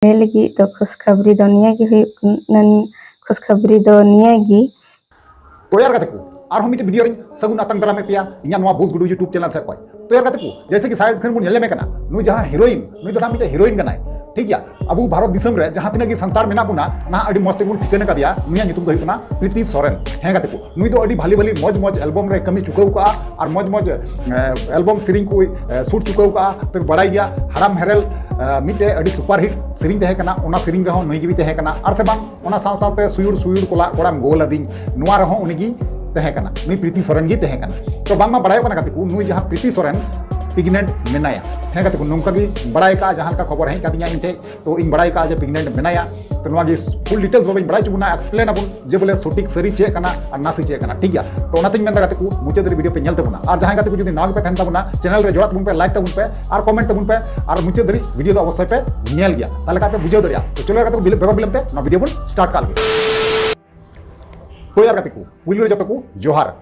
lagi to खुशखबरी दो निया की खुशखबरी दो निया की तो यार कहते को और हम वीडियो रे सगुन आतंक दरा में पिया इन्या नवा बोस गुडू यूट्यूब चैनल से कोई तो यार कहते को जैसे कि साइड स्क्रीन बन नेले में कना नु जहां हीरोइन नु तो मिटे हीरोइन कना ठीक गया अब भारत दिसम रे जहां तिना की संतार मेना बुना ना अडी मस्त बुन ठिकाना का दिया नुया नितुम दो हुकना प्रीति सोरेन हे कहते को नुई तो अडी भाली भाली मौज मौज एल्बम रे कमी चुकाउ का और मौज मौज एल्बम सीरिंग को शूट चुकाउ का फिर बड़ाई गया हराम हेरल मिटे अडी सुपर हिट सीरिंग तहे कना ओना सीरिंग रहो नई गी तहे कना और से बांग ओना साव सावते सुयुर सुयुर कोड़ाम गोल अदिंग नुआ रहो उनिगी तहे कना नुई प्रीति सोरेन गी तहे कना तो बांग मा बड़ाय कना कहते को नुई जहां प्रीति सोरेन प्रेगनेंट मेनाया हे कहते को नौका की बड़ाई का जहां का खबर है कदिया इनते तो इन बड़ाई का जे प्रेगनेंट मेनाया तो नवा फुल डिटेल्स बाबा बड़ाई चुना एक्सप्लेन अबुन जे बोले सटीक सरी चे कना और नासी चे कना ठीक गया तो ओनाते मेन कहते को मुझे वीडियो पे नेलते बुना और जहां कहते को जदी नाव पे तहन तबुना चैनल रे जोड़ात बुन पे लाइक तबुन पे और कमेंट तबुन पे और मुझे दरी वीडियो तो अवश्य पे नेल गया ताले का पे बुझे दरिया तो चलो कहते को बेगर बिलम पे ना वीडियो बुन स्टार्ट कर तो यार कहते को पुलिस रे जतो को जोहार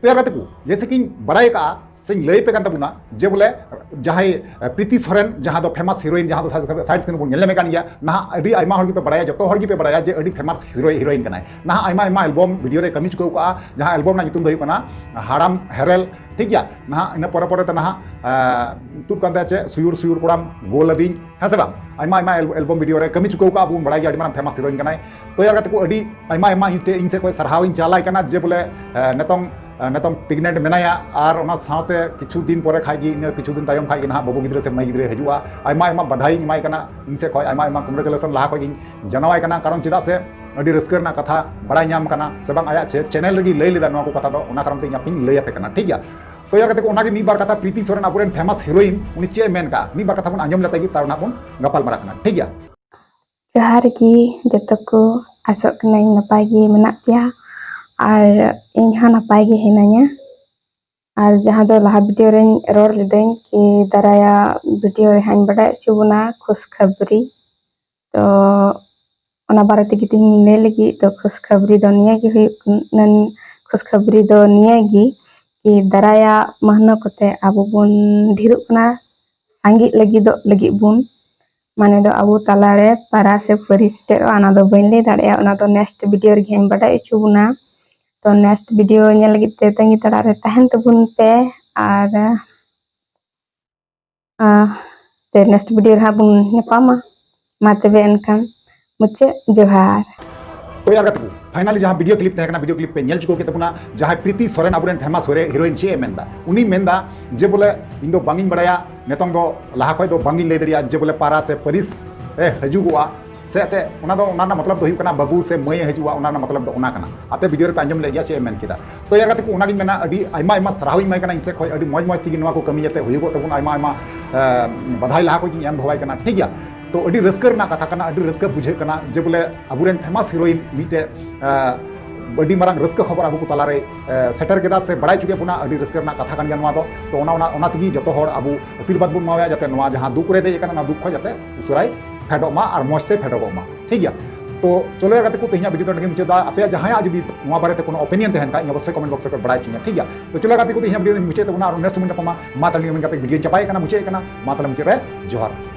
तो यार कहते को जैसे कि बड़ाई का सिंह लई पे तबुना जे बोले जहां प्रीति सोरेन जहां दो फेमस हीरोइन जहां दो साइड स्क्रीन बन नेले में कान गया ना अडी आयमा हर पे बड़ाया जतो हर पे बड़ाया जे अडी फेमस हीरोइन कना ना आयमा आयमा एल्बम वीडियो रे कमी चुकाउ का जहां एल्बम ना नितुम दो कना हाराम हेरेल ठीक गया ना इन परे परे ना तुब कांते चे सुयुर सुयुर कोड़ाम गोल अदिंग है से बांग आयमा आयमा एल्बम वीडियो रे कमी चुकाउ का अब बड़ाई गया अडी माना फेमस हीरोइन कना तो यार कहते को अडी आयमा आयमा इन से कोई सरहाव इन चालाय कना जे बोले नेतम प्रेगनेंट मेनाया और ओना साथे किछु दिन परे खाई किछु दिन तायम खाई ना बाबू गिद्रे से माई गिद्रे हजुआ आयमा आयमा बधाई इमाय कना इन से खय आयमा आयमा कंग्रेचुलेशन लहा खय जनावाय कना कारण चेदा से अडी रस्कर ना कथा बड़ाई नाम कना से बांग आया चैनल रगी लई लेदा नवा को कथा दो ओना कारण ते यापिंग लई आपे कना ठीक गया तो यार कहते को ओना के मी बार कथा प्रीति सोरेन अबुरेन फेमस हीरोइन उनी चे मेन का मी बार कथा बन आंजम लेता गी तार ना बन गपाल मारा कना ठीक गया जहार की जतो को आसोक कना नपाय गी मेना पिया और इन हाँ नपाय गी हेनाया और जहाँ दो लहा वीडियो रे रोड लेदें कि दाराया वीडियो रे हाइन बड़ा चुबना खुशखबरी तो ओना बारे ते गितिन ले लगी तो खुशखबरी दो निया की खुशखबरी दो निया की कि दाराया महनो कोते आबो बुन ढिरुक कना सांगी लगी बुन माने दो आबो तालारे पारा से परिस्टे आना दो बइन ले दाड़या ओना दो नेक्स्ट वीडियो रे हाइन बड़ा चुबना तो नेक्स्ट वीडियो नेल लगी ते तंगी तड़ा रे तहन तबुन पे और ते नेक्स्ट वीडियो रे बुन नेपामा मातबे एनखान मुझे जोहार तो यार कहते फाइनली जहां वीडियो क्लिप तहकना वीडियो क्लिप पे नेल चुको के तबुना जहां प्रीति सोरेन अबुरेन फेमस हीरोइन चे मेंदा उनी मेंदा जे बोले इन दो बांगिन बड़ाया नेतंग दो लहा खय दो बांगिन ले दरिया जे बोले पारा से परिस हजुगुआ से ओना दो ओना मतलब दो हुकना बाबू से मई हजुआ ओना मतलब दो ओना कना आपे वीडियो रे अंजम ले गया से मेन किदा तो यार कहते को ओना गिन मेना अडी आयमा आयमा सराहई माय कना इनसे खय अडी मौज मौज तिगी नवा को कमी जते हुइगो तबुन आयमा आयमा बधाई लहा को एम भवाई कना ठीक गया तो अडी रस्कर ना कथा कना अडी रस्कर बुझे कना जे बोले अबुरेन फेमस हीरोइन मिटे अडी मारंग रस्क खबर आबू को तलारे सेटर केदा से बड़ाई चुके पुना अडी रस्कर ना कथा कन नवा दो तो ओना तिगी जतो हर आबू आशीर्वाद बुन माया जाते नवा जहां दुख रे दे कना ना दुख खय जाते उसराय फेडोमा और मस्ते फेडोमा ठीक गया तो चलो कहते को तेहना वीडियो तो मुझे आपे जहां जुदी नवा बारे कोनो ओपिनियन तहन का अवश्य कमेंट बॉक्स पे बड़ाई चुनिया ठीक गया तो चलो कहते को तेहना वीडियो मुझे तो ना और नेक्स्ट मुझे पमा मातली मन कहते वीडियो चपाई कना मुझे कना मातली मुझे रे जोहार।